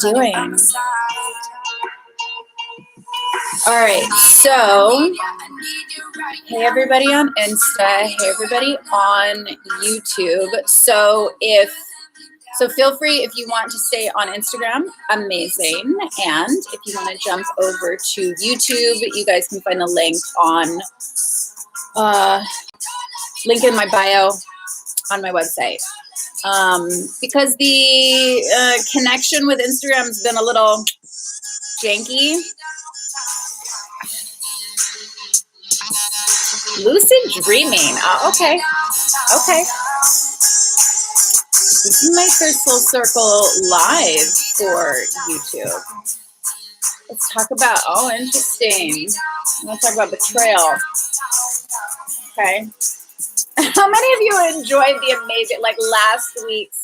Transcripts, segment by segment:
doing? All right, so hey everybody on Insta, hey everybody on YouTube. So feel free if you want to stay on Instagram, amazing. And if you want to jump over to YouTube, you guys can find the link on link in my bio on my website. Because the connection with Instagram's been a little janky. Lucid dreaming. Okay. Okay. This is my first Soul Circle live for YouTube. Let's talk about, oh, interesting. Let's talk about betrayal. Okay. How many of you enjoyed the amazing, like last week's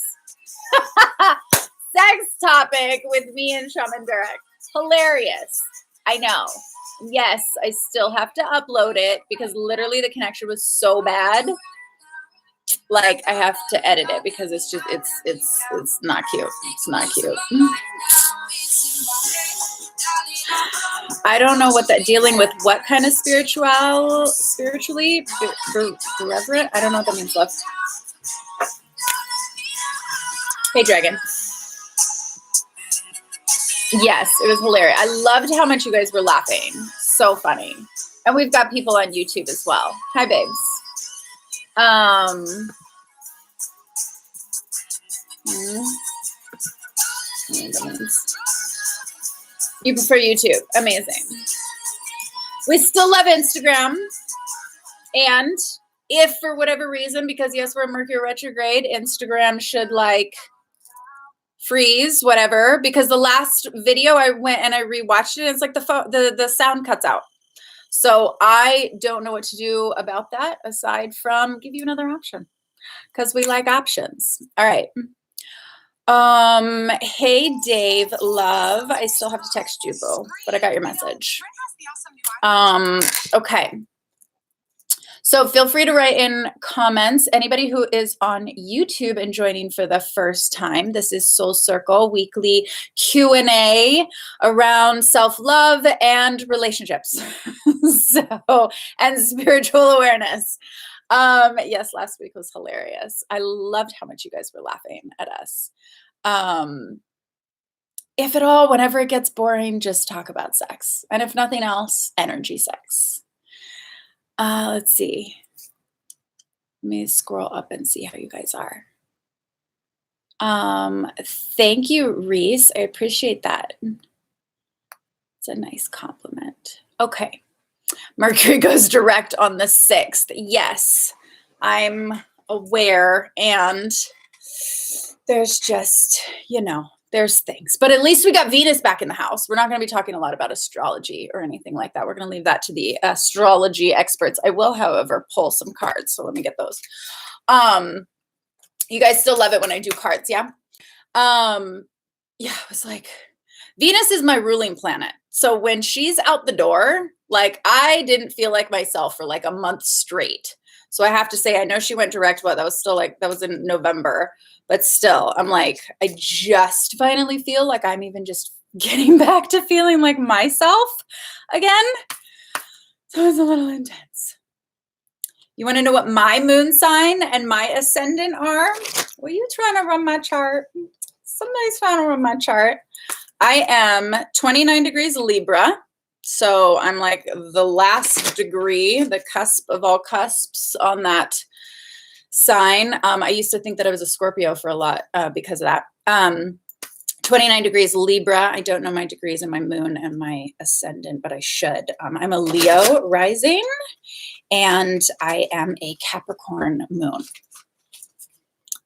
sex topic with me and Shaman Derek? Hilarious. I know. Yes, I still have to upload it because literally the connection was so bad. Like I have to edit it because it's just it's not cute. It's not cute. I don't know what that dealing with what kind of spiritually reverent. I don't know what that means, love. Hey Dragon. Yes, it was hilarious. I loved how much you guys were laughing. So funny. And we've got people on YouTube as well. Hi babes. You prefer YouTube. Amazing. We still love Instagram. And if for whatever reason, because yes, we're in Mercury retrograde, Instagram should like freeze, whatever, because the last video I went and I rewatched it, and it's like the sound cuts out. So I don't know what to do about that aside from give you another option because we like options. All right. Hey Dave, love. I still have to text you, boo, but I got your message. Okay. So feel free to write in comments. Anybody who is on YouTube and joining for the first time, this is Soul Circle weekly Q&A around self-love and relationships. And spiritual awareness. Yes, last week was hilarious. I loved how much you guys were laughing at us. If at all, whenever it gets boring, just talk about sex. And if nothing else, energy sex. Let's see. Let me scroll up and see how you guys are. Thank you, Reese. I appreciate that. It's a nice compliment. Okay. Mercury goes direct on the 6th. Yes, I'm aware. And there's just, there's things. But at least we got Venus back in the house. We're not going to be talking a lot about astrology or anything like that. We're going to leave that to the astrology experts. I will, however, pull some cards. So let me get those. You guys still love it when I do cards, yeah? Yeah, it was like, Venus is my ruling planet. So when she's out the door, like I didn't feel like myself for like a month straight. So I have to say, I know she went direct, but that was still like, that was in November. But still, I'm like, I just finally feel like I'm even just getting back to feeling like myself again. So it's a little intense. You want to know what my moon sign and my ascendant are? Were you trying to run my chart? Somebody's trying to run my chart. I am 29 degrees Libra. So I'm like the last degree, the cusp of all cusps on that sign. I used to think that I was a Scorpio for a lot because of that. 29 degrees Libra. I don't know my degrees in my moon and my ascendant, but I should. I'm a Leo rising and I am a Capricorn moon.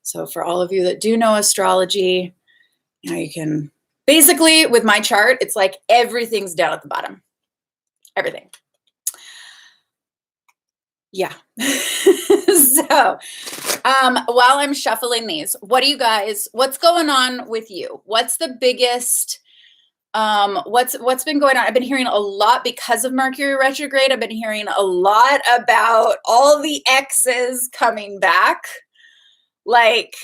So for all of you that do know astrology, you can basically with my chart, it's like everything's down at the bottom. Everything. Yeah. So while I'm shuffling these, what's going on with you? What's the biggest, what's been going on? I've been hearing a lot because of Mercury retrograde. I've been hearing a lot about all the exes coming back. Like,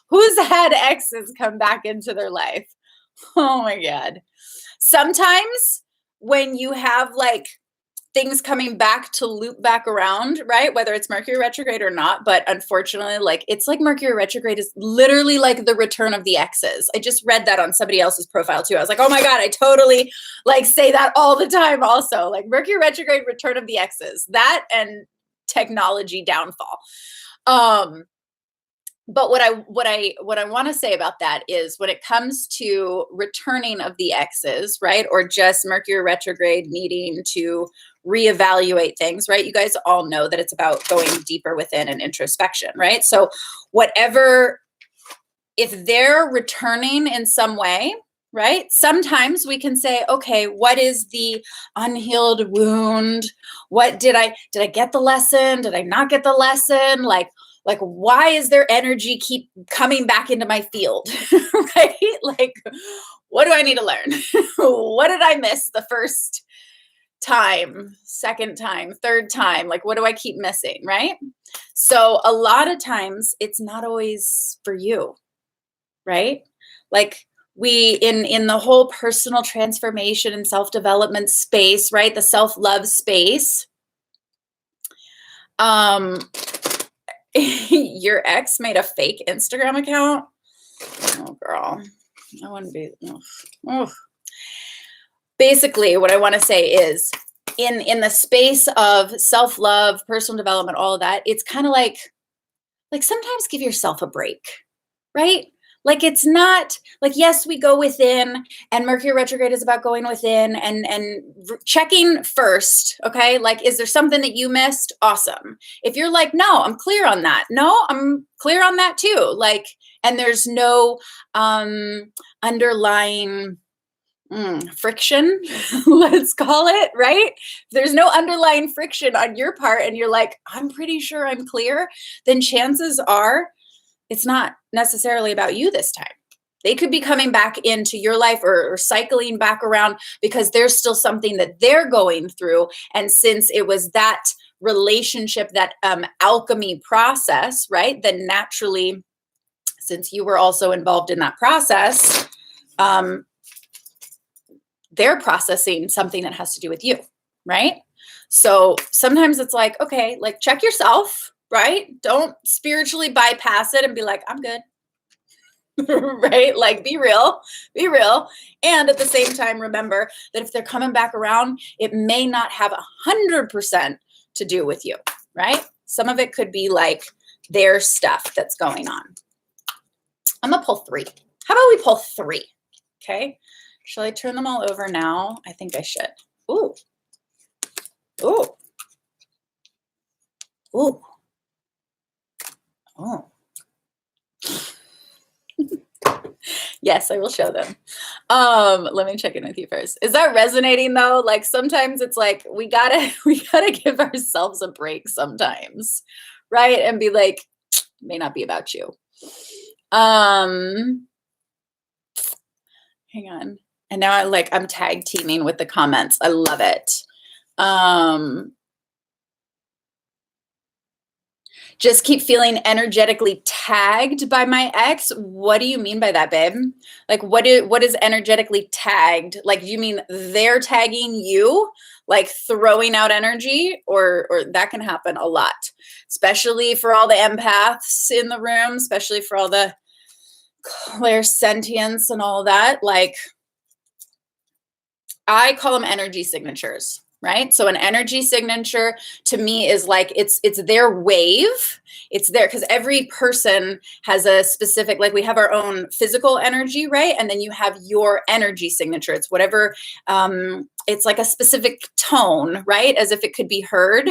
Who's had exes come back into their life? Oh my God. Sometimes when you have like things coming back to loop back around, right? Whether it's Mercury retrograde or not, but unfortunately, like it's like Mercury retrograde is literally like the return of the exes. I just read that on somebody else's profile too. I was like, oh my God, I totally like say that all the time also. Like Mercury retrograde, return of the exes. That and technology downfall. But what I want to say about that is when it comes to returning of the exes, right? Or just Mercury retrograde needing to reevaluate things, right? You guys all know that it's about going deeper within and introspection, right? So whatever, if they're returning in some way, right? Sometimes we can say, okay, what is the unhealed wound? What did I get the lesson? Did I not get the lesson? Like why is their energy keep coming back into my field? Right? Like, what do I need to learn? What did I miss the first time, second time, third time? Like, what do I keep missing? Right? So a lot of times it's not always for you, right? Like we in the whole personal transformation and self-development space, right? The self-love space. Your ex made a fake Instagram account. Oh, girl, I wouldn't be. Oh. Basically, what I want to say is, in the space of self-love, personal development, all of that, it's kind of like sometimes give yourself a break, right? Like it's not like, yes, we go within, and Mercury retrograde is about going within and checking first. Okay. Like, is there something that you missed? Awesome. If you're like, no, I'm clear on that. No, I'm clear on that too. Like, and there's no underlying friction, let's call it, right? There's no underlying friction on your part and you're like, I'm pretty sure I'm clear, then chances are it's not necessarily about you this time. They could be coming back into your life or cycling back around because there's still something that they're going through. And since it was that relationship, that alchemy process, right? Then naturally, since you were also involved in that process, they're processing something that has to do with you, right? So sometimes it's like, okay, like check yourself, right? Don't spiritually bypass it and be like, I'm good. Right? Like be real. And at the same time, remember that if they're coming back around, it may not have 100% to do with you, right? Some of it could be like their stuff that's going on. I'm gonna pull 3. How about we pull 3? Okay. Shall I turn them all over now? I think I should. Ooh. Ooh. Ooh. Oh. Yes, I will show them. Let me check in with you first. Is that resonating though? Like sometimes it's like we gotta give ourselves a break sometimes, right? And be like, it may not be about you. Hang on. And now I'm tag teaming with the comments. I love it. Just keep feeling energetically tagged by my ex. What do you mean by that, babe? Like what is energetically tagged? Like you mean they're tagging you, like throwing out energy, or that can happen a lot, especially for all the empaths in the room, especially for all the clairsentience and all that. Like I call them energy signatures, right? So an energy signature to me is like it's their wave. It's there because every person has a specific, like we have our own physical energy, right? And then you have your energy signature. It's whatever, it's like a specific tone, right? As if it could be heard,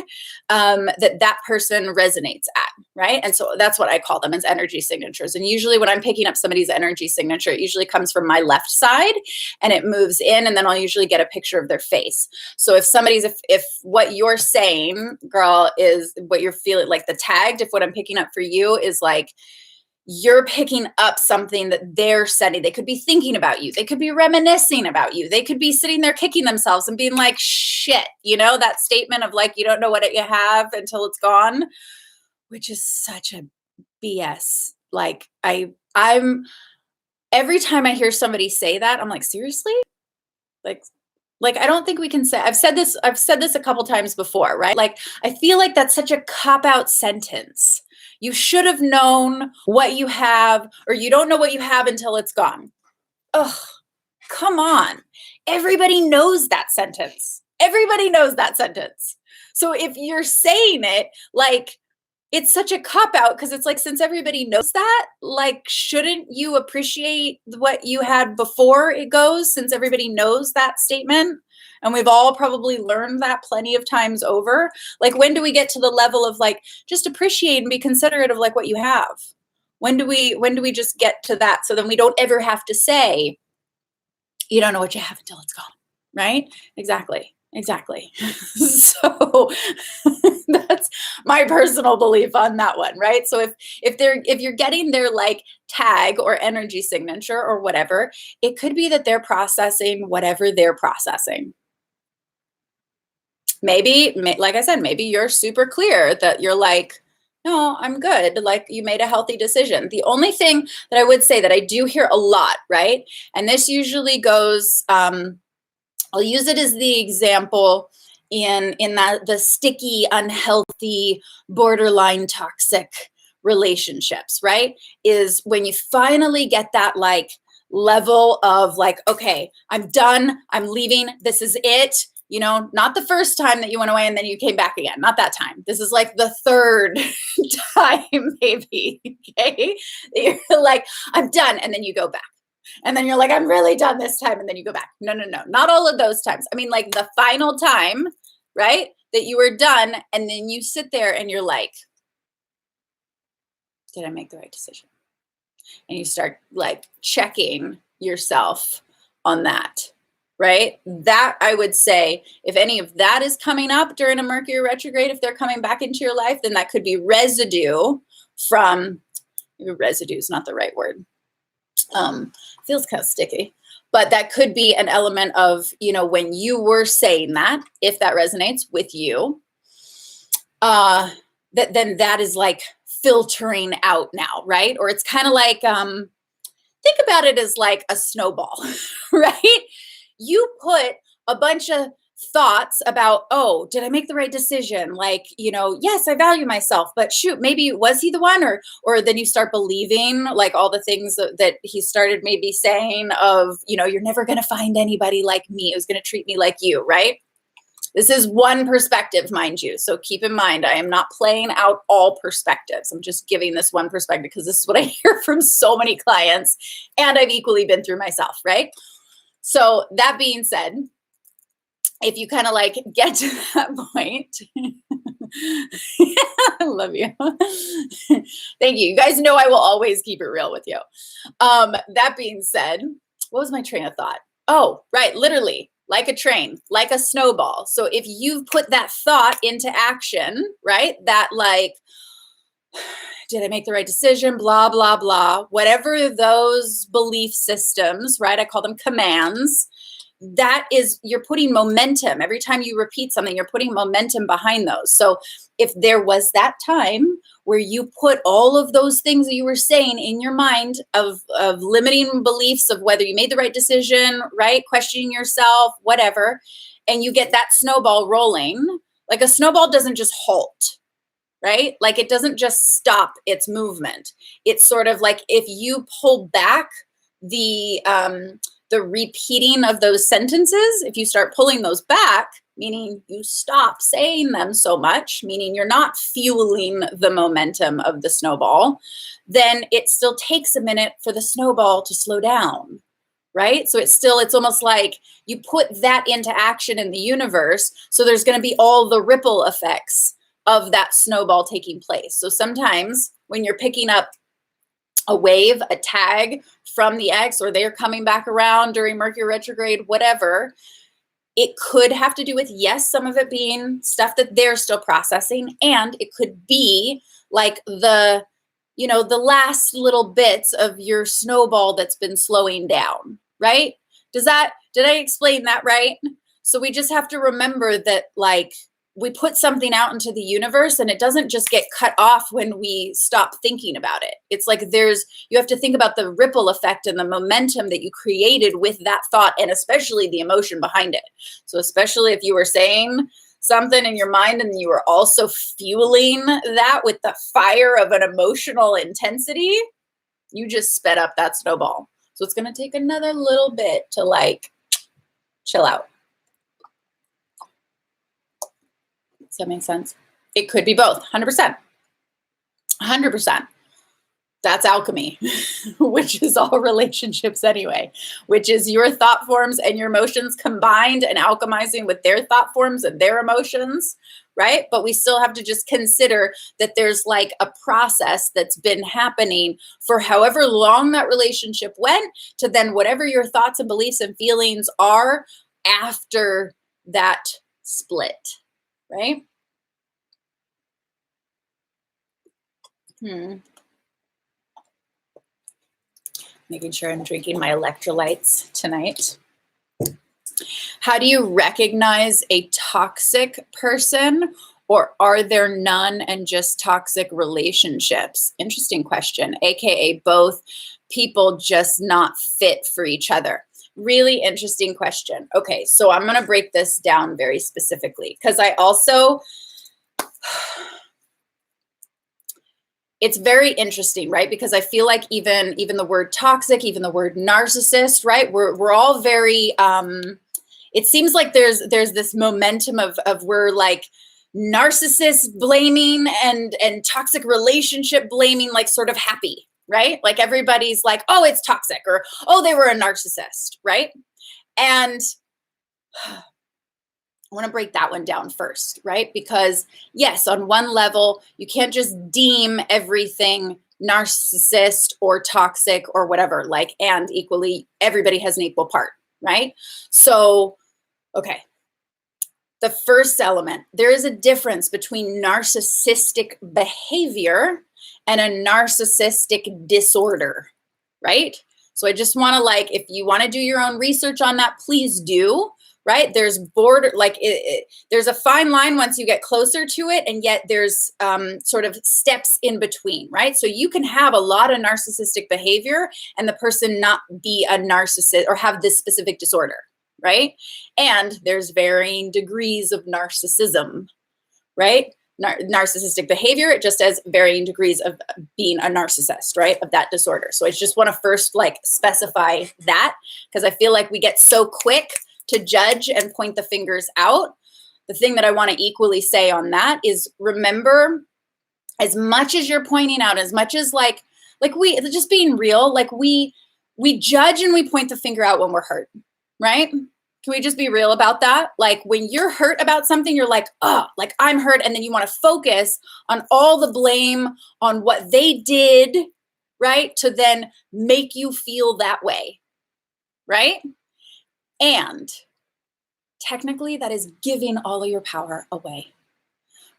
that person resonates at, right? And so that's what I call them as energy signatures. And usually when I'm picking up somebody's energy signature, it usually comes from my left side and it moves in, and then I'll usually get a picture of their face. So if what you're saying, girl, is what you're feeling, like the tagged, if what I'm picking up for you is like, you're picking up something that they're sending. They could be thinking about you. They could be reminiscing about you. They could be sitting there kicking themselves and being like, shit, that statement of like, you don't know what you have until it's gone, which is such a BS. Like I Every time I hear somebody say that, I'm like, seriously? Like I don't think we can say, I've said this a couple times before, right? Like I feel like that's such a cop-out sentence. You should have known what you have, or you don't know what you have until it's gone. Ugh, come on. Everybody knows that sentence. Everybody knows that sentence. So if you're saying it, like, it's such a cop-out, because it's like, since everybody knows that, like, shouldn't you appreciate what you had before it goes, since everybody knows that statement? And we've all probably learned that plenty of times over. Like, when do we get to the level of like, just appreciate and be considerate of like what you have? When do we just get to that, so then we don't ever have to say, you don't know what you have until it's gone, right? Exactly. So that's my personal belief on that one, right? So if you're getting their like tag or energy signature or whatever, it could be that they're processing whatever they're processing. Maybe, like I said, maybe you're super clear that you're like, no, I'm good. Like, you made a healthy decision. The only thing that I would say that I do hear a lot, right? And this usually goes, I'll use it as the example in that the sticky, unhealthy, borderline toxic relationships, right? Is when you finally get that like level of like, okay, I'm done, I'm leaving, this is it. You know, not the first time that you went away and then you came back again. Not that time. This is like the third time, maybe. Okay. You're like, I'm done. And then you go back. And then you're like, I'm really done this time. And then you go back. No. Not all of those times. I mean, like the final time, right? That you were done. And then you sit there and you're like, did I make the right decision? And you start like checking yourself on that. Right? That, I would say, if any of that is coming up during a Mercury retrograde, if they're coming back into your life, then that could be residue from, maybe residue is not the right word. Feels kind of sticky, but that could be an element of, you know, when you were saying that, if that resonates with you, then that is like filtering out now, right? Or it's kind of like, think about it as like a snowball, right? You put a bunch of thoughts about, oh, did I make the right decision? Like, you know, yes, I value myself, but shoot, maybe was he the one? Or then you start believing like all the things that he started maybe saying of, you know, you're never going to find anybody like me who's going to treat me like you, right? This is one perspective, mind you. So keep in mind, I am not playing out all perspectives. I'm just giving this one perspective because this is what I hear from so many clients, and I've equally been through myself, right? So that being said, if you kind of like get to that point, I love you. Thank you. You guys know I will always keep it real with you. That being said, what was my train of thought? Oh, right. Literally like a train, like a snowball. So if you've put that thought into action, right? That like, did I make the right decision? Blah, blah, blah. Whatever those belief systems, right? I call them commands. That is, you're putting momentum. Every time you repeat something, you're putting momentum behind those. So if there was that time where you put all of those things that you were saying in your mind of limiting beliefs of whether you made the right decision, right? Questioning yourself, whatever, and you get that snowball rolling, like a snowball doesn't just halt. Right? Like it doesn't just stop its movement. It's sort of like if you pull back the repeating of those sentences, if you start pulling those back, meaning you stop saying them so much, meaning you're not fueling the momentum of the snowball, then it still takes a minute for the snowball to slow down. Right? So it's almost like you put that into action in the universe. So there's going to be all the ripple effects of that snowball taking place. So sometimes when you're picking up a wave, a tag from the ex, or they're coming back around during Mercury retrograde, whatever, it could have to do with, yes, some of it being stuff that they're still processing. And it could be like the last little bits of your snowball that's been slowing down, right? Did I explain that right? So we just have to remember that, like, we put something out into the universe and it doesn't just get cut off when we stop thinking about it. It's like you have to think about the ripple effect and the momentum that you created with that thought, and especially the emotion behind it. So especially if you were saying something in your mind and you were also fueling that with the fire of an emotional intensity, you just sped up that snowball. So it's going to take another little bit to like chill out. Does that make sense? It could be both, 100%. 100%. That's alchemy, which is all relationships anyway, which is your thought forms and your emotions combined and alchemizing with their thought forms and their emotions, right? But we still have to just consider that there's like a process that's been happening for however long that relationship went to then whatever your thoughts and beliefs and feelings are after that split. Right? Making sure I'm drinking my electrolytes tonight. How do you recognize a toxic person, or are there none and just toxic relationships? Interesting question. AKA both people just not fit for each other. Really interesting question. Okay, so I'm going to break this down very specifically because it's very interesting, right? Because I feel like even the word toxic, even the word narcissist, right? We're all very, it seems like there's this momentum of we're like narcissist blaming and toxic relationship blaming, like sort of happy. Right? Like everybody's like, oh, it's toxic, or, oh, they were a narcissist, right? And I want to break that one down first, right? Because yes, on one level, you can't just deem everything narcissist or toxic or whatever, like, and equally, everybody has an equal part, right? So, okay. The first element, there is a difference between narcissistic behavior and a narcissistic disorder, right? So I just want to like, if you want to do your own research on that, please do, right? There's there's a fine line once you get closer to it, and yet there's sort of steps in between, right? So you can have a lot of narcissistic behavior and the person not be a narcissist or have this specific disorder, right? And there's varying degrees of narcissism, right? Narcissistic behavior, just as varying degrees of being a narcissist, right? Of that disorder. So I just want to first like specify that, because I feel like we get so quick to judge and point the fingers out. The thing that I want to equally say on that is, remember, as much as you're pointing out, as much as like we just being real, like we judge and we point the finger out when we're hurt, right? Can we just be real about that? Like when you're hurt about something, you're like, oh, like I'm hurt. And then you want to focus on all the blame on what they did, right? To then make you feel that way, right? And technically that is giving all of your power away,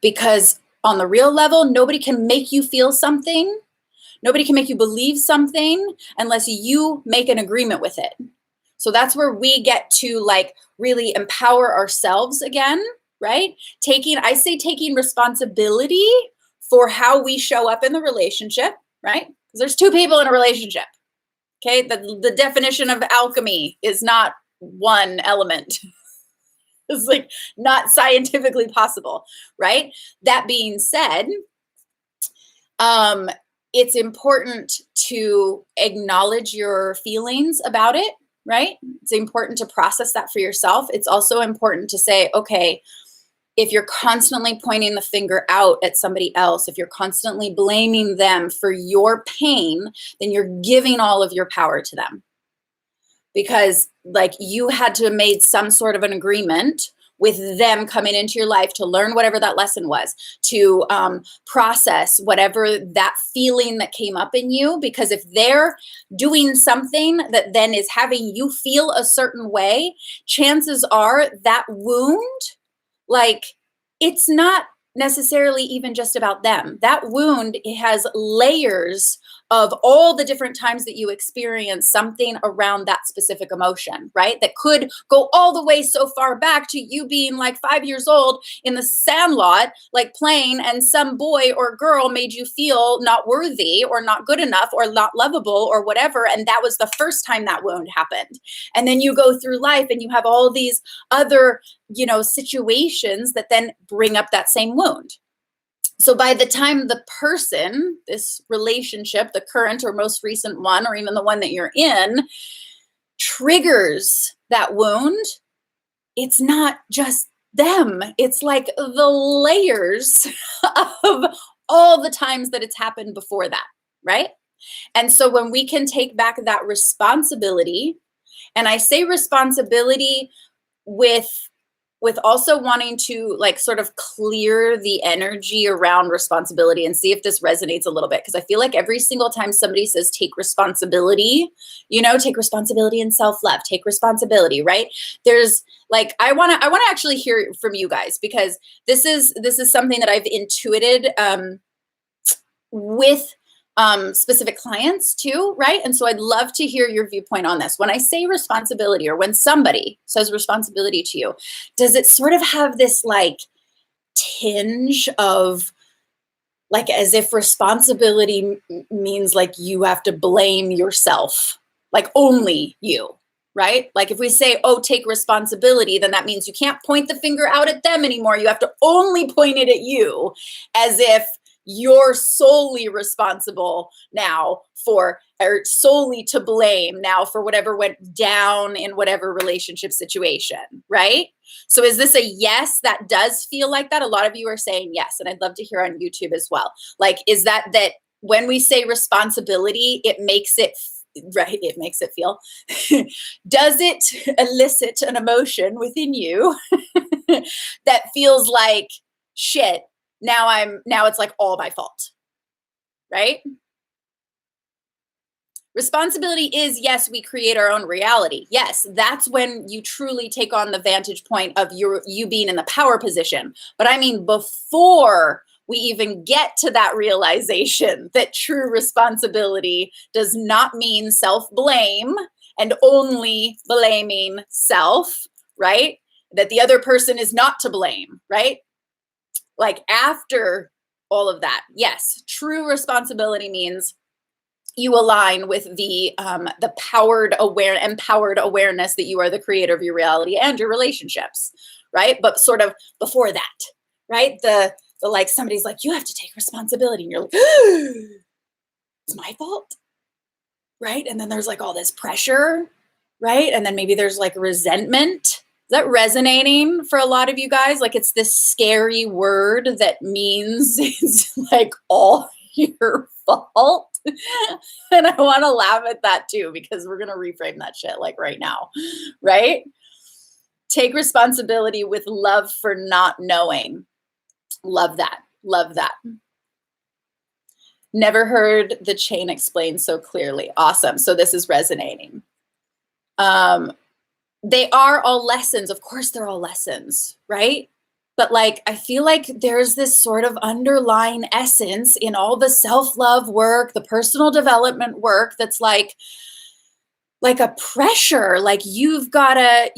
because on the real level, nobody can make you feel something. Nobody can make you believe something unless you make an agreement with it. So that's where we get to like really empower ourselves again, right? I say taking responsibility for how we show up in the relationship, right? Because there's two people in a relationship, okay? The definition of alchemy is not one element. It's like not scientifically possible, right? That being said, it's important to acknowledge your feelings about it, right? It's important to process that for yourself. It's also important to say, okay, if you're constantly pointing the finger out at somebody else, if you're constantly blaming them for your pain, then you're giving all of your power to them. Because like you had to have made some sort of an agreement with them coming into your life to learn whatever that lesson was, to process whatever that feeling that came up in you. Because if they're doing something that then is having you feel a certain way, chances are that wound, like it's not necessarily even just about them. That wound, it has layers of all the different times that you experience something around that specific emotion, right? That could go all the way so far back to you being like 5 years old in the sandlot, like playing, and some boy or girl made you feel not worthy or not good enough or not lovable or whatever. And that was the first time that wound happened. And then you go through life and you have all these other, situations that then bring up that same wound. So by the time the person, this relationship, the current or most recent one, or even the one that you're in, triggers that wound, it's not just them. It's like the layers of all the times that it's happened before that, right? And so when we can take back that responsibility, and I say responsibility with also wanting to like sort of clear the energy around responsibility and see if this resonates a little bit. Because I feel like every single time somebody says take responsibility, take responsibility and self-love, take responsibility, right? There's like, I want to actually hear from you guys, because this is something that I've intuited with specific clients too, right? And so I'd love to hear your viewpoint on this. When I say responsibility, or when somebody says responsibility to you, does it sort of have this like tinge of like as if responsibility means like you have to blame yourself, like only you, right? Like if we say, oh, take responsibility, then that means you can't point the finger out at them anymore. You have to only point it at you, as if you're solely responsible now for, or solely to blame now for whatever went down in whatever relationship situation, right? So is this a yes, that does feel like that? A lot of you are saying yes, and I'd love to hear on YouTube as well. Like, is that when we say responsibility, it makes it right, it makes it feel, does it elicit an emotion within you that feels like, shit, now it's like all my fault, right? Responsibility is, yes, we create our own reality. Yes, that's when you truly take on the vantage point of you being in the power position. But I mean, before we even get to that realization that true responsibility does not mean self-blame and only blaming self, right? That the other person is not to blame, right? Like after all of that, yes, true responsibility means you align with the empowered awareness that you are the creator of your reality and your relationships, right? But sort of before that, right? The like somebody's like, you have to take responsibility, and you're like, it's my fault, right? And then there's like all this pressure, right? And then maybe there's like resentment. Is that resonating for a lot of you guys? Like it's this scary word that means it's like all your fault. And I want to laugh at that too, because we're going to reframe that shit like right now, right? Take responsibility with love for not knowing. Love that. Love that. Never heard the chain explained so clearly. Awesome. So this is resonating. They are all lessons. Of course, they're all lessons, right? But like, I feel like there's this sort of underlying essence in all the self-love work, the personal development work that's like a pressure. Like you've got to,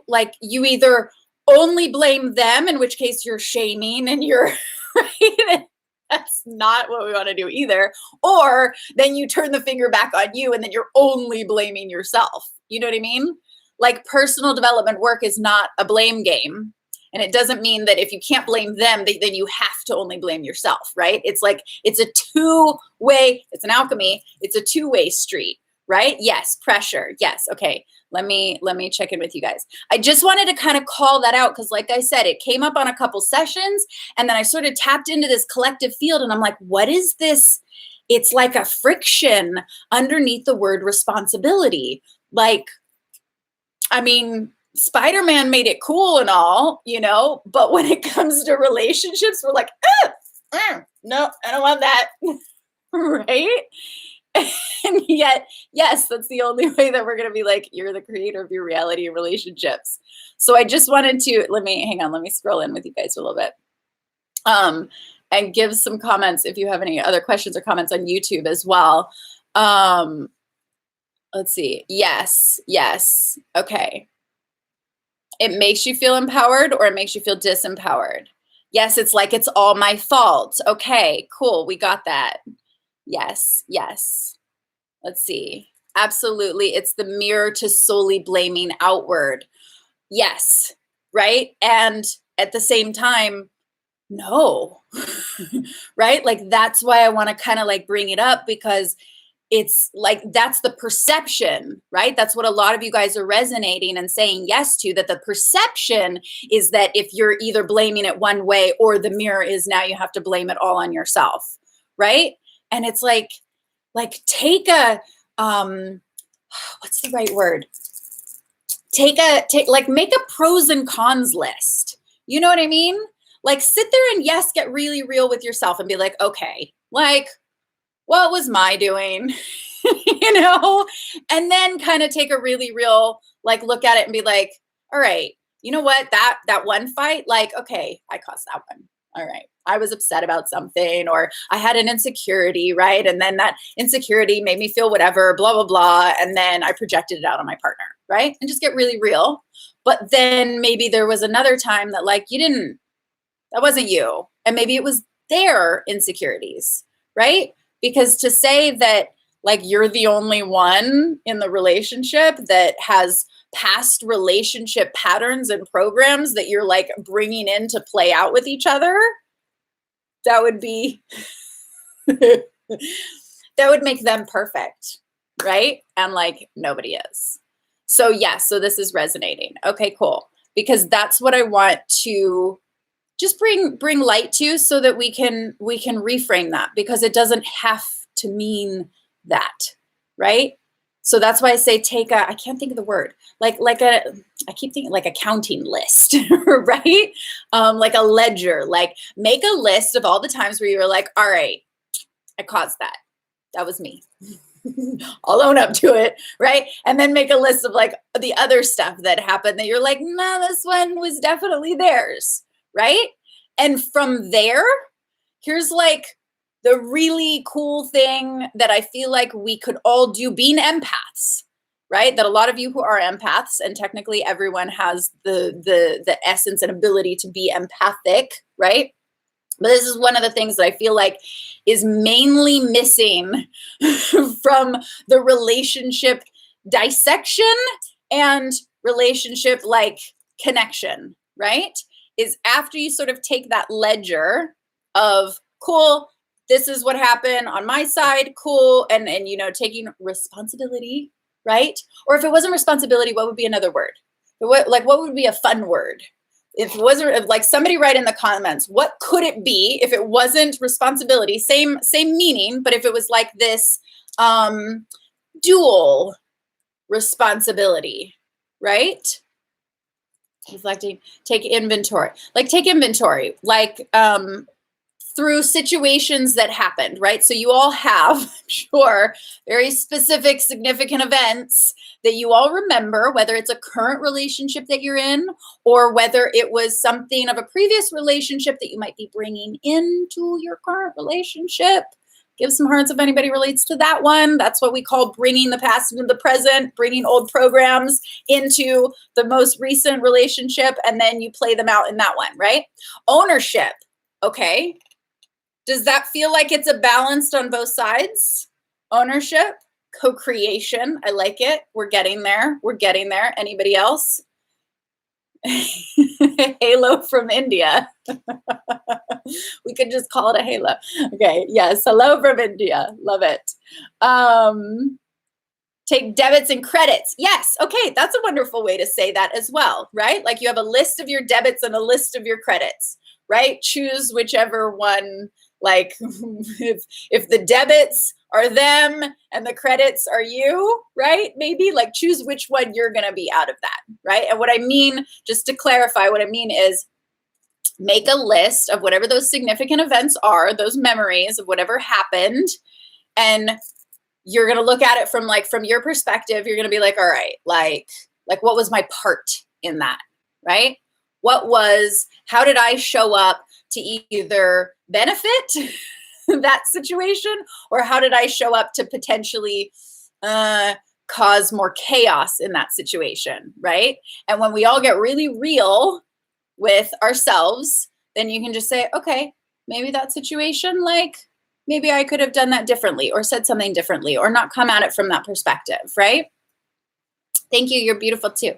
like you either only blame them, in which case you're shaming and you're, right? That's not what we want to do either. Or then you turn the finger back on you and then you're only blaming yourself. You know what I mean? Like personal development work is not a blame game. And it doesn't mean that if you can't blame them, then you have to only blame yourself, right? It's like, it's a two-way, it's an alchemy. It's a two-way street, right? Yes. Pressure. Yes. Okay. Let me check in with you guys. I just wanted to kind of call that out. Cause like I said, it came up on a couple sessions and then I sort of tapped into this collective field and I'm like, what is this? It's like a friction underneath the word responsibility. Like, I mean, Spider-Man made it cool and all, but when it comes to relationships, we're like, no, I don't want that. Right? And yet, yes, that's the only way that we're going to be like, you're the creator of your reality and relationships. So I just wanted to, let me scroll in with you guys a little bit. and give some comments if you have any other questions or comments on YouTube as well. Let's see. Yes. Okay. It makes you feel empowered or it makes you feel disempowered. Yes, it's like it's all my fault. Okay, cool. We got that. Yes. Let's see. Absolutely. It's the mirror to solely blaming outward. Yes. Right. And at the same time, no. Right. Like, that's why I want to kind of like bring it up, because it's like, that's the perception, right? That's what a lot of you guys are resonating and saying yes to, that the perception is that if you're either blaming it one way or the mirror is now you have to blame it all on yourself, right? And it's like take a, what's the right word? Make a pros and cons list. You know what I mean? Like, sit there and yes, get really real with yourself and be like, okay, like, what was my doing? You know, and then kind of take a really real, like, look at it and be like, all right, you know what, that one fight, like, okay, I caused that one. All right, I was upset about something, or I had an insecurity, right? And then that insecurity made me feel whatever, blah, blah, blah. And then I projected it out on my partner, right? And just get really real. But then maybe there was another time that, like, that wasn't you. And maybe it was their insecurities, right? Because to say that, like, you're the only one in the relationship that has past relationship patterns and programs that you're like bringing in to play out with each other, that would be, that would make them perfect, right? And like, nobody is. So yes, so this is resonating. Okay, cool. Because that's what I want to just bring light to, so that we can reframe that, because it doesn't have to mean that, right? So that's why I say I can't think of the word, I keep thinking like a counting list, right? Like a ledger, like make a list of all the times where you were like, all right, I caused that. That was me. I'll own up to it, right? And then make a list of like the other stuff that happened that you're like, nah, this one was definitely theirs. Right? And from there, here's like the really cool thing that I feel like we could all do, being empaths, right? That a lot of you who are empaths, and technically everyone has the essence and ability to be empathic, right? But this is one of the things that I feel like is mainly missing from the relationship dissection and relationship like connection, right? Is after you sort of take that ledger of, cool, this is what happened on my side, cool, and you know, taking responsibility, right? Or if it wasn't responsibility, what would be another word? What would be a fun word? If it wasn't, like, somebody write in the comments, what could it be if it wasn't responsibility? Same meaning, but if it was like this dual responsibility, right? Reflecting, take inventory, like through situations that happened, right? So you all have, sure, very specific, significant events that you all remember, whether it's a current relationship that you're in, or whether it was something of a previous relationship that you might be bringing into your current relationship. Give some hearts if anybody relates to that one. That's what we call bringing the past into the present, bringing old programs into the most recent relationship, and then you play them out in that one, right? Ownership, okay. Does that feel like it's a balanced on both sides? Ownership, co-creation, I like it. We're getting there. Anybody else? Halo from India. We could just call it a halo. Okay, yes, hello from India. Love it. Take debits and credits. Yes, okay, that's a wonderful way to say that as well, right? Like, you have a list of your debits and a list of your credits, right? Choose whichever one, like, if the debits are them and the credits are you, right? Maybe, like, choose which one you're going to be out of that, right? And what I mean, just to clarify, what I mean is make a list of whatever those significant events are, those memories of whatever happened, and you're going to look at it from your perspective. You're going to be like, all right, like what was my part in that, right? How did I show up to either benefit that situation, or how did I show up to potentially cause more chaos in that situation, right? And when we all get really real with ourselves, then you can just say, okay, maybe that situation, like maybe I could have done that differently or said something differently or not come at it from that perspective, right? Thank you. You're beautiful too.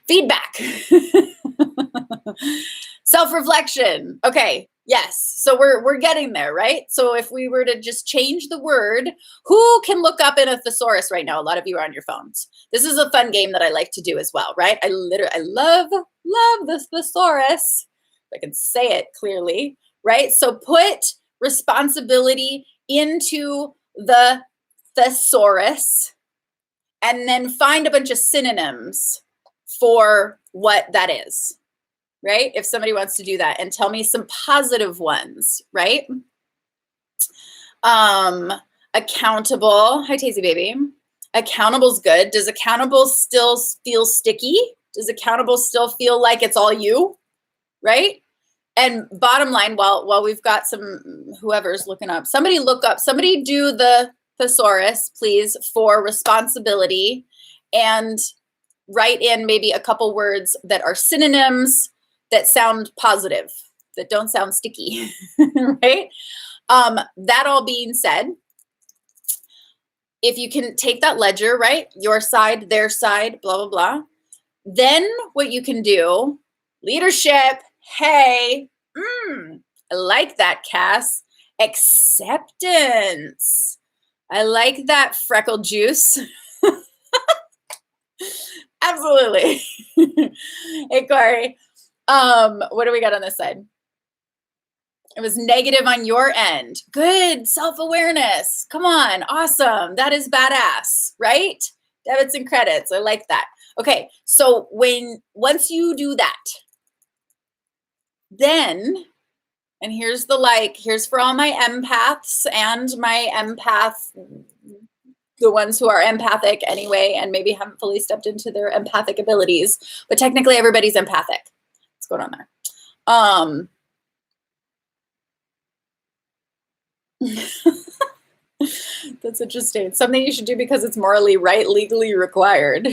Feedback. Self-reflection. Okay. Yes. So we're getting there, right? So if we were to just change the word, who can look up in a thesaurus right now? A lot of you are on your phones. This is a fun game that I like to do as well, right? I love the thesaurus. If I can say it clearly, right? So put responsibility into the thesaurus and then find a bunch of synonyms for what that is, right? If somebody wants to do that, and tell me some positive ones, right? Accountable. Hi, Tazy baby. Accountable's good. Does accountable still feel sticky? Does accountable still feel like it's all you, right? And bottom line, while we've got some, whoever's looking up, somebody do the thesaurus, please, for responsibility, and write in maybe a couple words that are synonyms that sound positive, that don't sound sticky, right? That all being said, if you can take that ledger, right? Your side, their side, blah, blah, blah. Then what you can do, leadership, hey, I like that, Cass. Acceptance. I like that, freckle juice. Absolutely. Hey, Corey. What do we got on this side? It was negative on your end. Good. Self-awareness. Come on. Awesome. That is badass, right? Debits and credits. I like that. Okay. So once you do that, then, and here's for all my empaths and my the ones who are empathic anyway, and maybe haven't fully stepped into their empathic abilities, but technically everybody's empathic. What's going on there? That's interesting. Something you should do because it's morally right, legally required.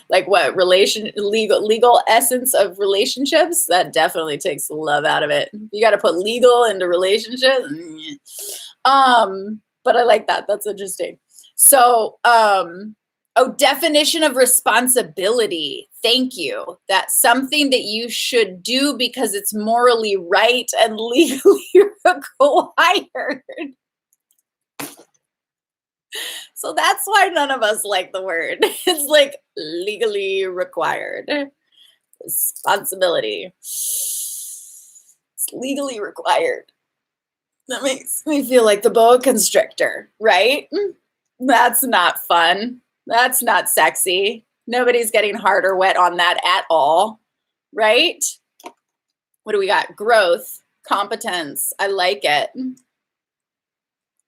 Like what? Legal essence of relationships? That definitely takes the love out of it. You got to put legal into relationships. But I like that. That's interesting. So, definition of responsibility. Thank you. That's something that you should do because it's morally right and legally required. So that's why none of us like the word. It's like legally required. Responsibility. It's legally required. That makes me feel like the boa constrictor, right? That's not fun. That's not sexy. Nobody's getting hard or wet on that at all, right? What do we got? Growth, competence. I like it.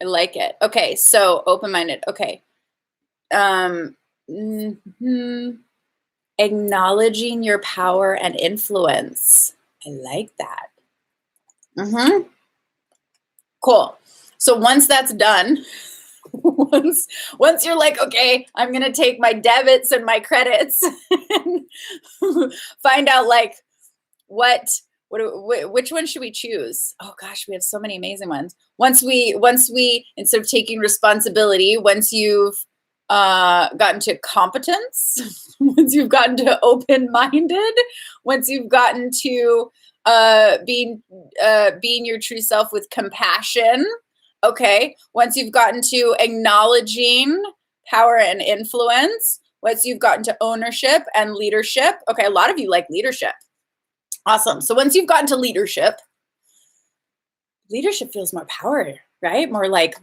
I like it. Okay, so open-minded. Okay. Acknowledging your power and influence. I like that. Cool. So once that's done, once you're like, okay, I'm going to take my debits and my credits and find out like which one should we choose? Oh gosh, we have so many amazing ones. Once we instead of taking responsibility, once you've gotten to competence, once you've gotten to open-minded, once you've gotten to being your true self with compassion. Okay. Once you've gotten to acknowledging power and influence, once you've gotten to ownership and leadership. Okay. A lot of you like leadership. Awesome. So once you've gotten to leadership feels more power, right? More like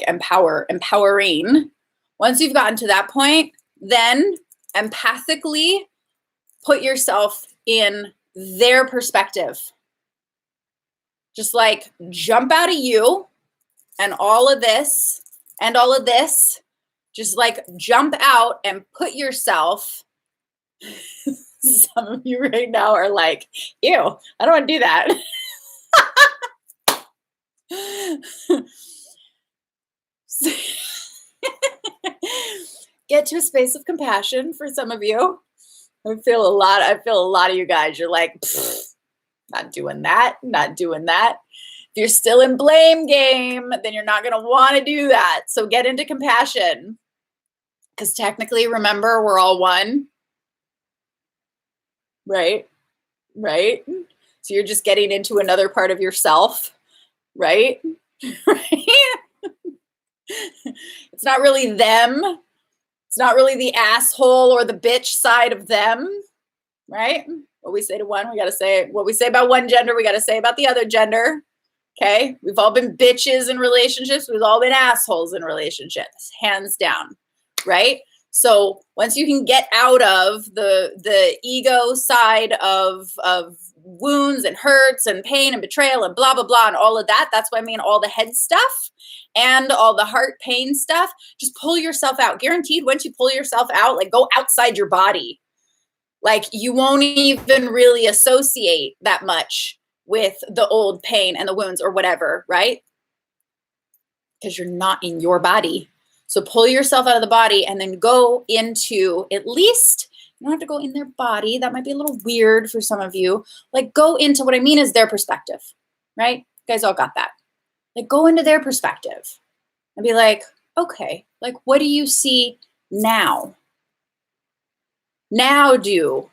empowering. Once you've gotten to that point, then empathically put yourself in their perspective. Just like jump out of you and all of this, just like jump out and put yourself Some of you right now are like, ew, I don't want to do that. Get to a space of compassion for some of you. I feel a lot of you guys, you're like, not doing that, not doing that. If you're still in blame game, then you're not going to want to do that. So get into compassion. Because technically, remember, we're all one. Right? Right? So you're just getting into another part of yourself. Right? Right? It's not really them. It's not really the asshole or the bitch side of them. Right? What we say to one, we got to say what we say about one gender, we got to say about the other gender. Okay? We've all been bitches in relationships. We've all been assholes in relationships, hands down. Right? So once you can get out of the ego side of wounds and hurts and pain and betrayal and blah, blah, blah, and all of that, that's what I mean, all the head stuff and all the heart pain stuff, just pull yourself out. Guaranteed, once you pull yourself out, like go outside your body. Like you won't even really associate that much with the old pain and the wounds or whatever, right? Because you're not in your body. So pull yourself out of the body and then go into, at least, you don't have to go in their body. That might be a little weird for some of you. Like go into, what I mean is their perspective, right? You guys all got that. Like go into their perspective and be like, okay, like what do you see now? Now do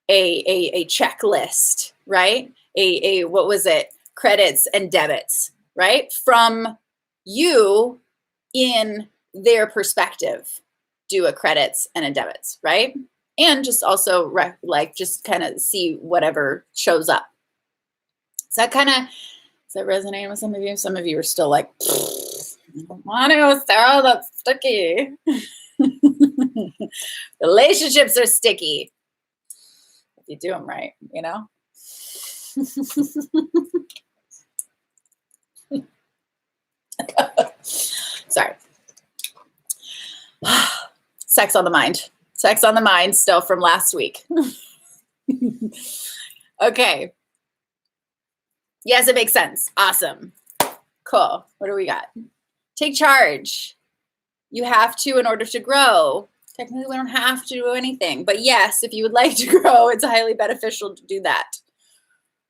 a checklist, right? What was it? Credits and debits, right? From you in their perspective, do a credits and a debits, right? And just also like just kind of see whatever shows up. Is that resonating with some of you? Some of you are still like, I don't want to, Sarah, that's sticky. Relationships are sticky. If you do them right, you know? Sorry. Sex on the mind. Sex on the mind still from last week. Okay. Yes, it makes sense. Awesome. Cool. What do we got? Take charge. You have to in order to grow. Technically, we don't have to do anything. But yes, if you would like to grow, it's highly beneficial to do that.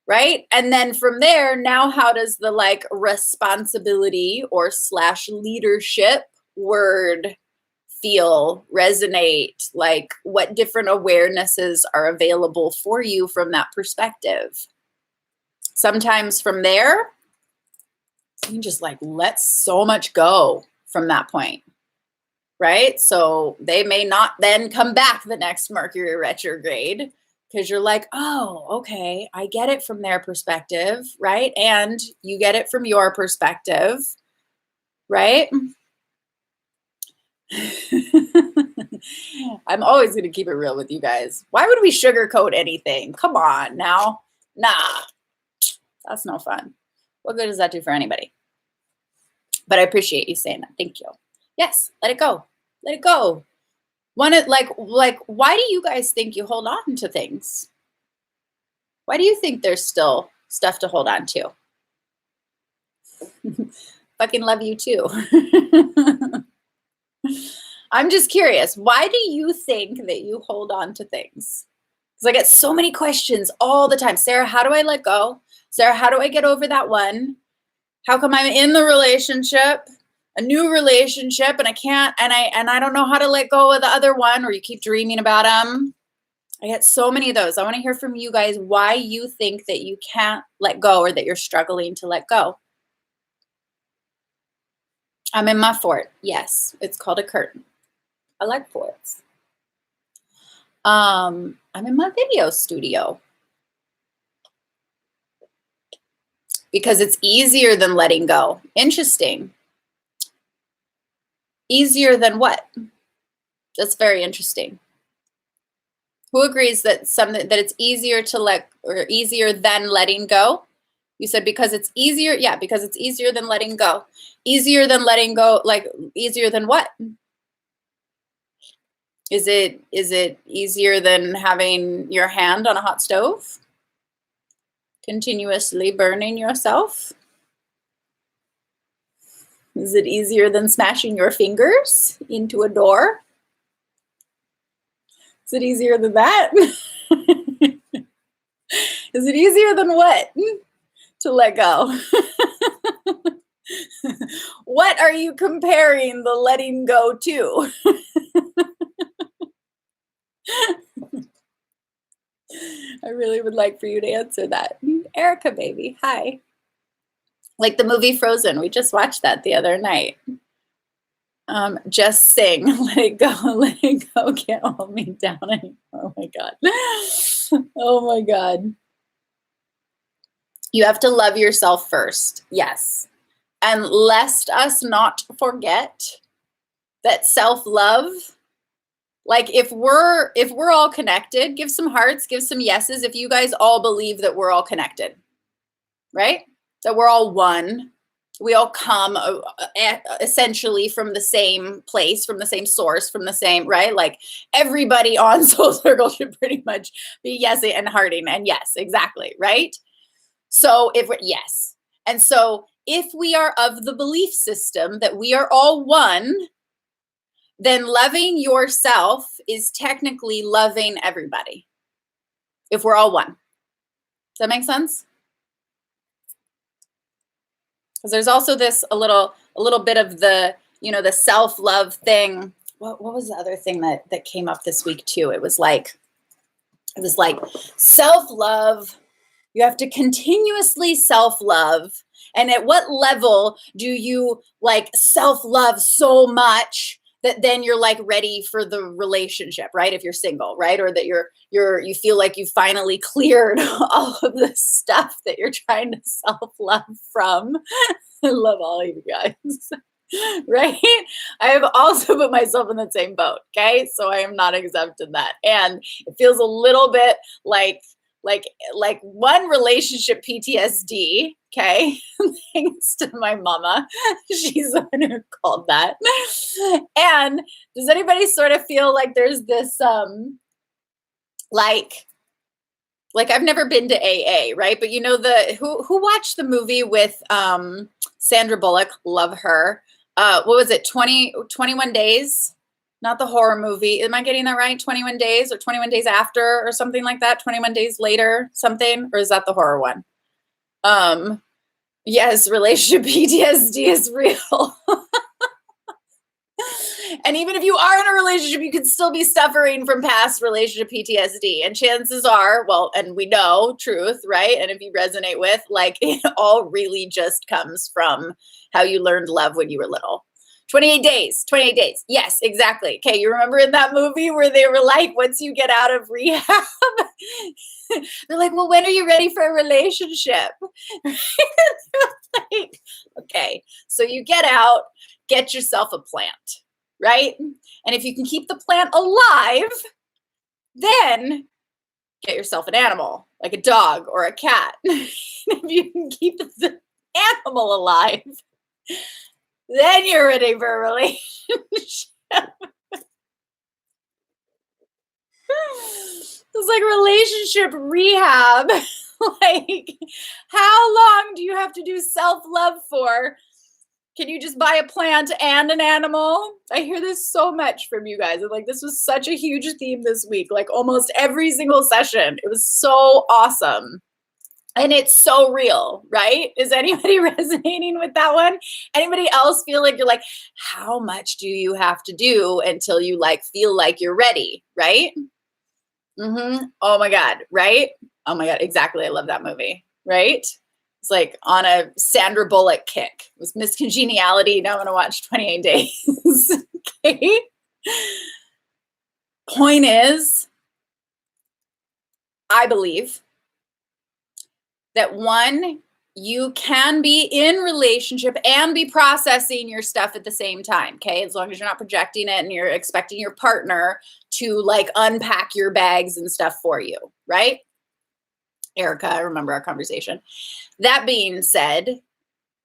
Right? And then from there, now how does the like responsibility or / leadership word feel, resonate? Like what different awarenesses are available for you from that perspective? Sometimes from there, you can just like let so much go from that point. Right? So they may not then come back the next Mercury retrograde because you're like, oh, okay, I get it from their perspective, right? And you get it from your perspective, right? I'm always going to keep it real with you guys. Why would we sugarcoat anything? Come on now. Nah, that's no fun. What good does that do for anybody? But I appreciate you saying that. Thank you. Yes, let it go. Let it go. Why do you guys think you hold on to things? Why do you think there's still stuff to hold on to? Fucking love you too. I'm just curious. Why do you think that you hold on to things? Because I get so many questions all the time. Sarah, how do I let go? Sarah, how do I get over that one? How come I'm in the relationship? A new relationship and I can't, and I don't know how to let go of the other one, or you keep dreaming about them. I get so many of those. I want to hear from you guys why you think that you can't let go or that you're struggling to let go. I'm in my fort. Yes, it's called a curtain. I like forts. I'm in my video studio because it's easier than letting go. Interesting. Easier than what? That's very interesting. Who agrees that it's easier to let, or easier than letting go? You said because it's easier. Yeah, because it's easier than letting go. Easier than letting go, like easier than what? Is it easier than having your hand on a hot stove? Continuously burning yourself? Is it easier than smashing your fingers into a door? Is it easier than that? Is it easier than what? To let go. What are you comparing the letting go to? I really would like for you to answer that. Erica, baby, hi. Like the movie Frozen, we just watched that the other night. Just sing, let it go, can't hold me down anymore. Oh my God. Oh my God. You have to love yourself first. Yes. And lest us not forget that self-love, like if we're all connected, give some hearts, give some yeses if you guys all believe that we're all connected, right? That we're all one. We all come essentially from the same place, from the same source, from the same, right? Like everybody on Soul Circle should pretty much be yes and hearting and yes, exactly, right? So yes. And so if we are of the belief system that we are all one, then loving yourself is technically loving everybody. If we're all one. Does that make sense? Because there's also this a little bit of the, the self-love thing. What was the other thing that came up this week too? It was like self-love. You have to continuously self-love. And at what level do you like self-love so much that then you're like ready for the relationship, right? If you're single, right? Or that you feel like you finally cleared all of the stuff that you're trying to self-love from. I love all of you guys, right? I have also put myself in the same boat, okay? So I am not exempt in that. And it feels a little bit like one relationship PTSD, okay? Thanks to my mama. She's the one who called that. And does anybody sort of feel like there's this, like I've never been to AA, right? But who watched the movie with Sandra Bullock? Love her. What was it? 21 Days? Not the horror movie. Am I getting that right? 21 Days or 21 Days After or something like that? 21 Days Later something? Or is that the horror one? Yes, relationship PTSD is real. And even if you are in a relationship, you could still be suffering from past relationship PTSD. And chances are, and we know truth, right? And if you resonate with, like, it all really just comes from how you learned love when you were little. 28 days. Yes, exactly. Okay, you remember in that movie where they were like, once you get out of rehab, they're like, well, when are you ready for a relationship? Like, okay, so you get out, get yourself a plant, right? And if you can keep the plant alive, then get yourself an animal, like a dog or a cat. If you can keep the animal alive, then you're ready for a relationship. It's like relationship rehab. Like, how long do you have to do self-love for? Can you just buy a plant and an animal? I hear this so much from you guys. Like, this was such a huge theme this week. Like, almost every single session. It was so awesome. And it's so real, right? Is anybody resonating with that one? Anybody else feel like you're like, how much do you have to do until you like feel like you're ready, right? Oh my God, right? Oh my God, exactly. I love that movie, right? It's like on a Sandra Bullock kick. It was Miss Congeniality. Now I'm going to watch 28 Days. Okay. Point is, I believe that one, you can be in relationship and be processing your stuff at the same time, okay? As long as you're not projecting it and you're expecting your partner to like unpack your bags and stuff for you, right? Erica, I remember our conversation. That being said,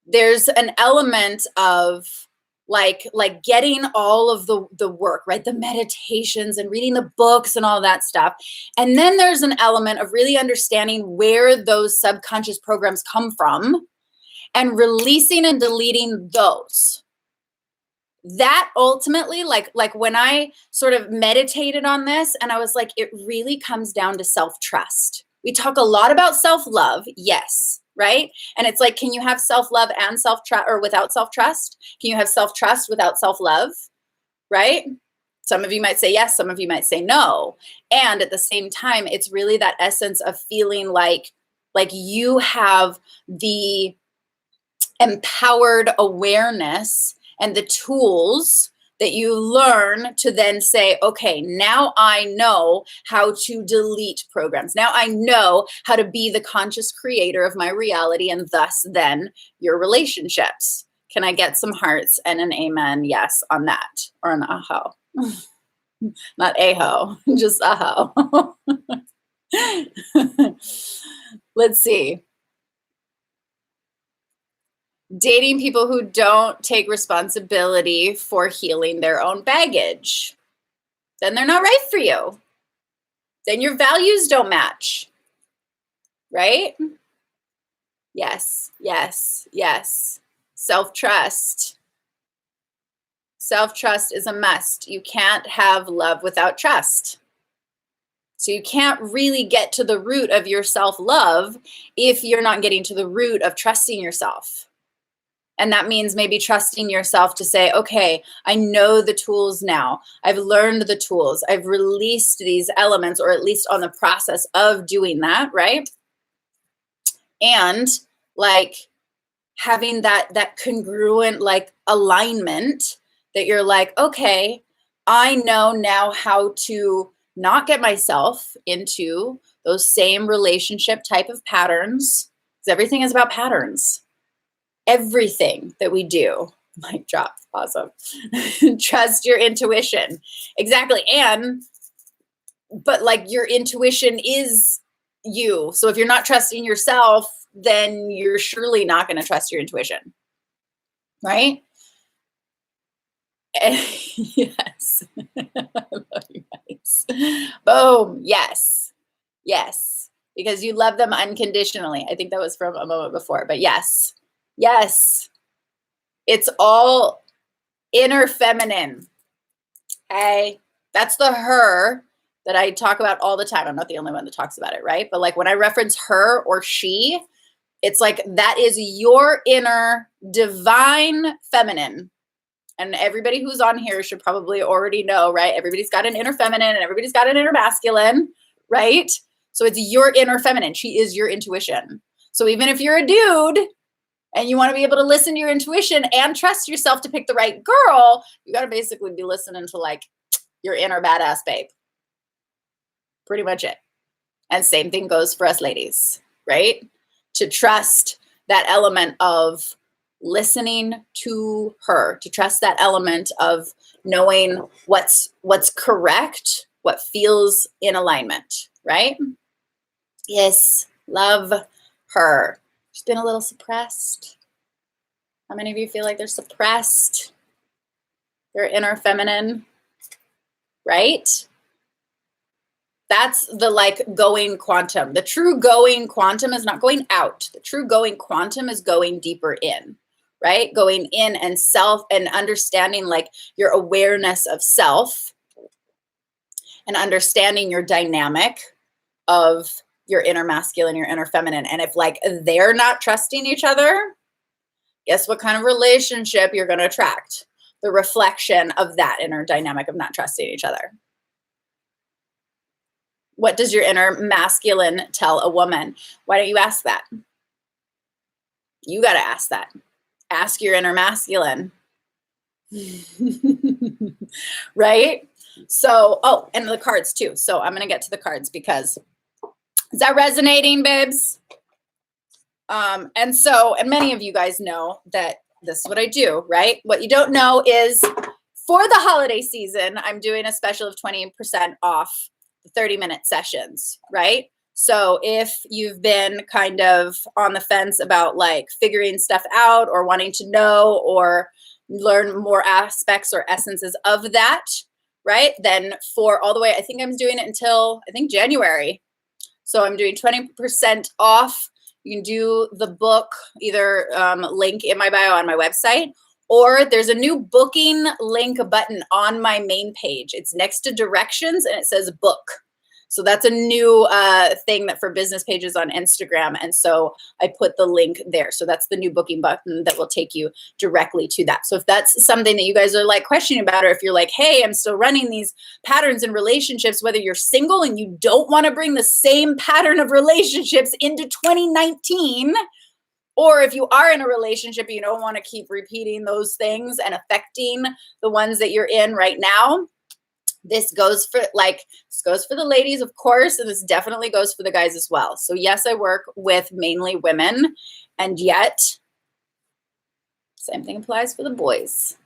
there's an element of like getting all of the work, right? The meditations and reading the books and all that stuff. And then there's an element of really understanding where those subconscious programs come from and releasing and deleting those. That ultimately, like when I sort of meditated on this, and I was like, it really comes down to self-trust. We talk a lot about self-love, yes, right? And it's like, can you have self-love and self-trust, or without self-trust? Can you have self-trust without self-love, right? Some of you might say yes, some of you might say no. And at the same time, it's really that essence of feeling like you have the empowered awareness and the tools that you learn to then say, okay, now I know how to delete programs. Now I know how to be the conscious creator of my reality, and thus then your relationships. Can I get some hearts and an amen yes on that, or an aho? Not aho, just aho. Let's see. Dating people who don't take responsibility for healing their own baggage. Then they're not right for you. Then your values don't match. Right? Yes, yes, yes. Self-trust. Self-trust is a must. You can't have love without trust. So you can't really get to the root of your self-love if you're not getting to the root of trusting yourself. And that means maybe trusting yourself to say, okay, I know the tools now. I've learned the tools. I've released these elements, or at least on the process of doing that, right? And like having that congruent like alignment that you're like, okay, I know now how to not get myself into those same relationship type of patterns, because everything is about patterns. Everything that we do. Mic drop. Awesome. Trust your intuition. Exactly. But like your intuition is you. So if you're not trusting yourself, then you're surely not going to trust your intuition. Right? Yes. I love you guys. Boom. Yes. Yes. Because you love them unconditionally. I think that was from a moment before, but yes. Yes. It's all inner feminine. Okay. That's the her that I talk about all the time. I'm not the only one that talks about it, right? But like when I reference her or she, it's like that is your inner divine feminine. And everybody who's on here should probably already know, right? Everybody's got an inner feminine and everybody's got an inner masculine, right? So it's your inner feminine. She is your intuition. So even if you're a dude and you want to be able to listen to your intuition and trust yourself to pick the right girl, you got to basically be listening to like your inner badass babe. Pretty much it. And same thing goes for us ladies, right? To trust that element of listening to her, to trust that element of knowing what's correct, what feels in alignment, right? Yes, love her. She's been a little suppressed. How many of you feel like they're suppressed? They're inner feminine, right? That's the like going quantum. The true going quantum is not going out. The true going quantum is going deeper in, right? Going in and self and understanding like your awareness of self and understanding your dynamic of your inner masculine, your inner feminine. And if like they're not trusting each other, guess what kind of relationship you're going to attract? The reflection of that inner dynamic of not trusting each other. What does your inner masculine tell a woman? Why don't you ask that? You got to ask that. Ask your inner masculine. Right? So, oh, and the cards too. So I'm going to get to the cards because is that resonating, babes? And many of you guys know that this is what I do, right? What you don't know is for the holiday season, I'm doing a special of 20% off 30-minute sessions, right? So if you've been kind of on the fence about like figuring stuff out or wanting to know or learn more aspects or essences of that, right? Then for all the way, I think I'm doing it until I think January. So I'm doing 20% off. You can do the book, either link in my bio on my website, or there's a new booking link button on my main page. It's next to directions and it says book. So that's a new thing that for business pages on Instagram. And so I put the link there. So that's the new booking button that will take you directly to that. So if that's something that you guys are like questioning about, or if you're like, hey, I'm still running these patterns in relationships, whether you're single and you don't want to bring the same pattern of relationships into 2019, or if you are in a relationship, you don't want to keep repeating those things and affecting the ones that you're in right now. This goes for the ladies, of course, and this definitely goes for the guys as well. So yes, I work with mainly women, and yet same thing applies for the boys,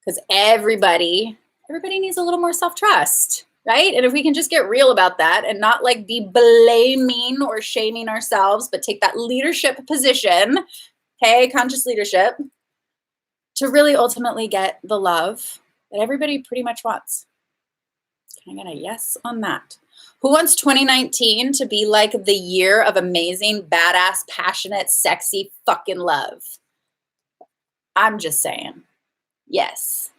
because everybody needs a little more self-trust, right? And if we can just get real about that and not like be blaming or shaming ourselves, but take that leadership position, okay, conscious leadership, to really ultimately get the love that everybody pretty much wants. Can I get a yes on that? Who wants 2019 to be like the year of amazing, badass, passionate, sexy fucking love? I'm just saying. Yes.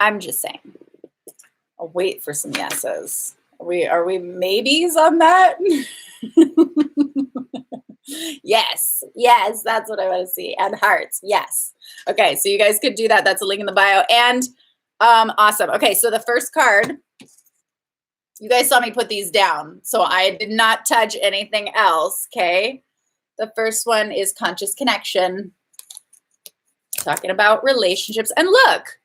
I'm just saying. I'll wait for some yeses. Are we maybes on that? Yes. Yes, that's what I want to see. And hearts. Yes. Okay, so you guys could do that. That's a link in the bio. And awesome. Okay, so the first card, you guys saw me put these down, so I did not touch anything else, okay? The first one is conscious connection, talking about relationships. And look,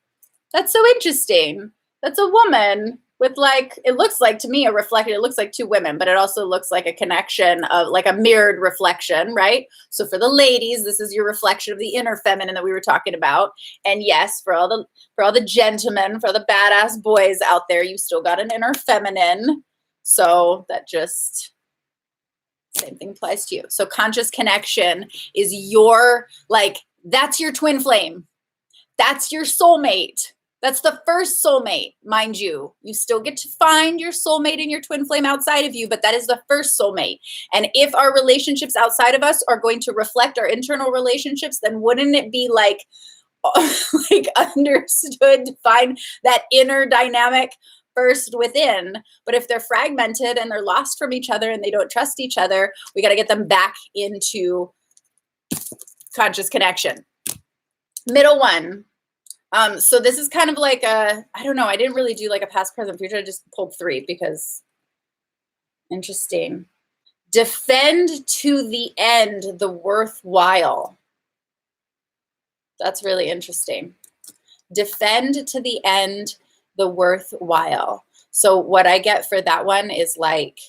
that's so interesting. That's a woman with like, it looks like to me a reflection. It looks like two women, but it also looks like a connection of like a mirrored reflection, right? So for the ladies, this is your reflection of the inner feminine that we were talking about. And yes, for all the gentlemen, for the badass boys out there, you still got an inner feminine. So that just same thing applies to you. So conscious connection is your, like, that's your twin flame. That's your soulmate. That's the first soulmate, mind you. You still get to find your soulmate and your twin flame outside of you, but that is the first soulmate. And if our relationships outside of us are going to reflect our internal relationships, then wouldn't it be like understood to find that inner dynamic first within? But if they're fragmented and they're lost from each other and they don't trust each other, we got to get them back into conscious connection. Middle one. So this is kind of like I don't know. I didn't really do like a past, present, future. I just pulled three because interesting. Defend to the end the worthwhile. That's really interesting. Defend to the end the worthwhile. So what I get for that one is like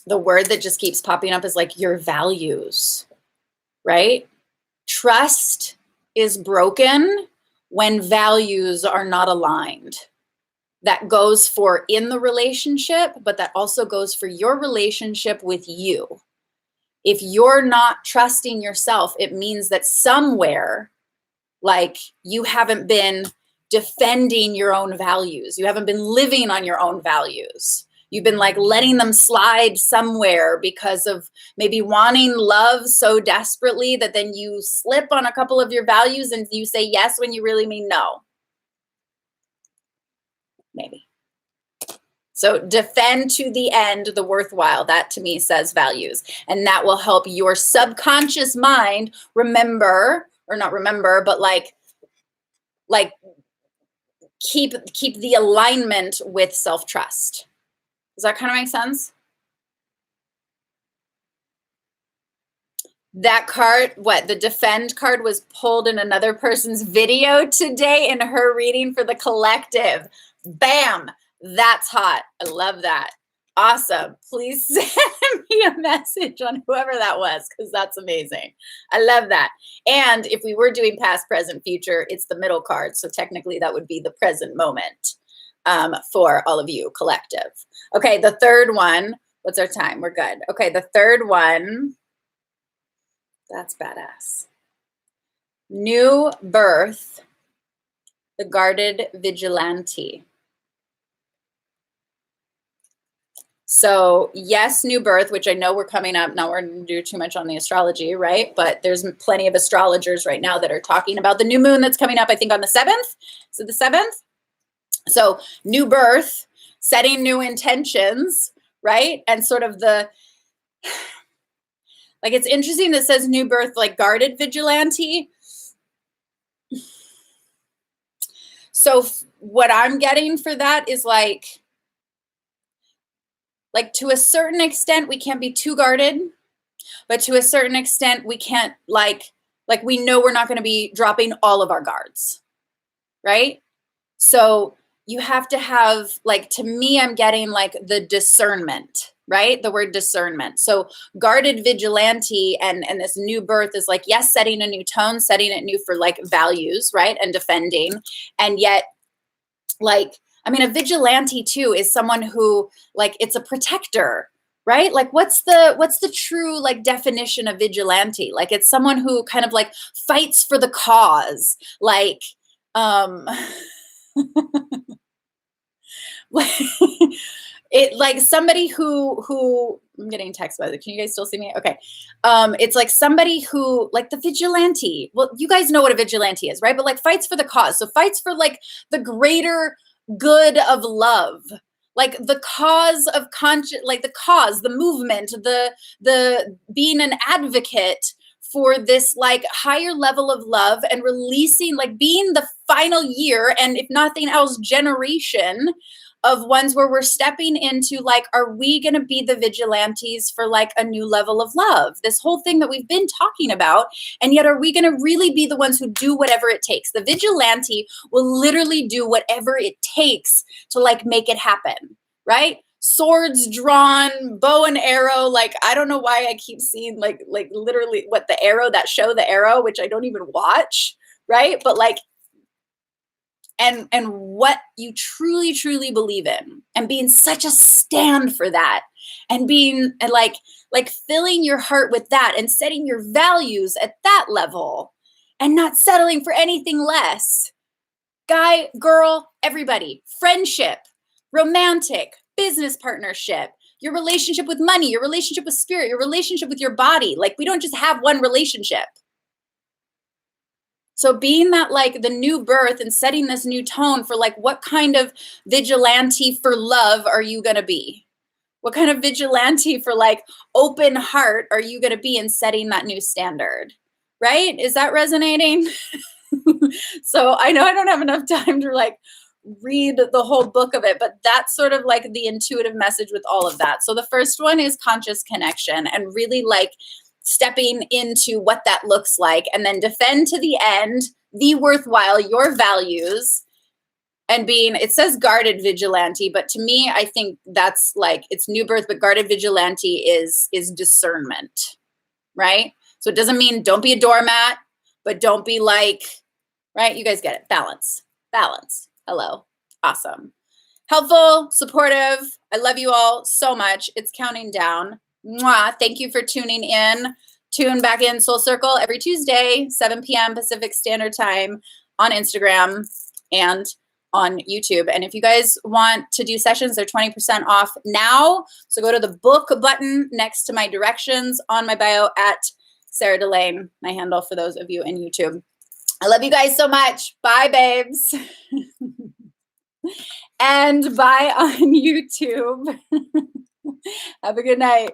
the word that just keeps popping up is like your values, right? Trust is broken when values are not aligned. That goes for in the relationship, but that also goes for your relationship with you. If you're not trusting yourself, it means that somewhere, like, you haven't been defending your own values. You haven't been living on your own values. You've been like letting them slide somewhere because of maybe wanting love so desperately that then you slip on a couple of your values and you say yes when you really mean no. Maybe. So defend to the end the worthwhile. That to me says values. And that will help your subconscious mind remember, or not remember, but like keep the alignment with self-trust. Does that kind of make sense? That card, the defend card was pulled in another person's video today in her reading for the collective. Bam. That's hot. I love that. Awesome. Please send me a message on whoever that was, because that's amazing. I love that. And if we were doing past, present, future, it's the middle card. So technically that would be the present moment for all of you collective. Okay, the third one. What's our time? We're good. Okay, the third one. That's badass. New birth, the guarded vigilante. So yes, new birth, which I know we're coming up. Now we're going to do too much on the astrology, right? But there's plenty of astrologers right now that are talking about the new moon that's coming up, I think on the 7th. So the 7th. So new birth, setting new intentions, right? And sort of the, like, it's interesting that says new birth, like guarded vigilante. So what I'm getting for that is like to a certain extent, we can't be too guarded, but to a certain extent, we can't like we know we're not going to be dropping all of our guards, right? So you have to have, like, to me, I'm getting like the discernment, right? The word discernment. So guarded vigilante and this new birth is like, yes, setting a new tone, setting it new for like values, right? And defending. And yet, like, I mean, a vigilante too is someone who, like, it's a protector, right? Like, what's the true like definition of vigilante? Like, it's someone who kind of like fights for the cause, like, it like somebody who I'm getting text by the, can you guys still see me? Okay. It's like somebody who, like the vigilante. Well, you guys know what a vigilante is, right? But like fights for the cause. So fights for like the greater good of love, like the cause of like the cause, the movement, the being an advocate for this like higher level of love and releasing, like being the final year, and if nothing else, generation of ones where we're stepping into like, are we going to be the vigilantes for like a new level of love? This whole thing that we've been talking about. And yet, are we going to really be the ones who do whatever it takes? The vigilante will literally do whatever it takes to like make it happen, right? Swords drawn, bow and arrow. Like, I don't know why I keep seeing like literally what the Arrow, that show, The Arrow, which I don't even watch, right? But like, and what you truly, truly believe in, and being such a stand for that, and being like filling your heart with that, and setting your values at that level, and not settling for anything less. Guy, girl, everybody, friendship, romantic, business partnership, your relationship with money, your relationship with spirit, your relationship with your body. Like, we don't just have one relationship. So being that like the new birth and setting this new tone for like, what kind of vigilante for love are you going to be? What kind of vigilante for like open heart are you going to be in setting that new standard? Right? Is that resonating? So I know I don't have enough time to like read the whole book of it, but that's sort of like the intuitive message with all of that. So the first one is conscious connection, and really like stepping into what that looks like, and then defend to the end the worthwhile, your values, and being, it says guarded vigilante, but to me, I think that's like, it's new birth, but guarded vigilante is discernment, right? So it doesn't mean don't be a doormat, but don't be like, right? You guys get it. Balance. Hello. Awesome. Helpful, supportive. I love you all so much. It's counting down. Mwah. Thank you for tuning in. Tune back in Soul Circle every Tuesday, 7 p.m. Pacific Standard Time on Instagram and on YouTube. And if you guys want to do sessions, they're 20% off now. So go to the book button next to my directions on my bio at Serah Delane, my handle for those of you in YouTube. I love you guys so much. Bye, babes. And bye on YouTube. Have a good night.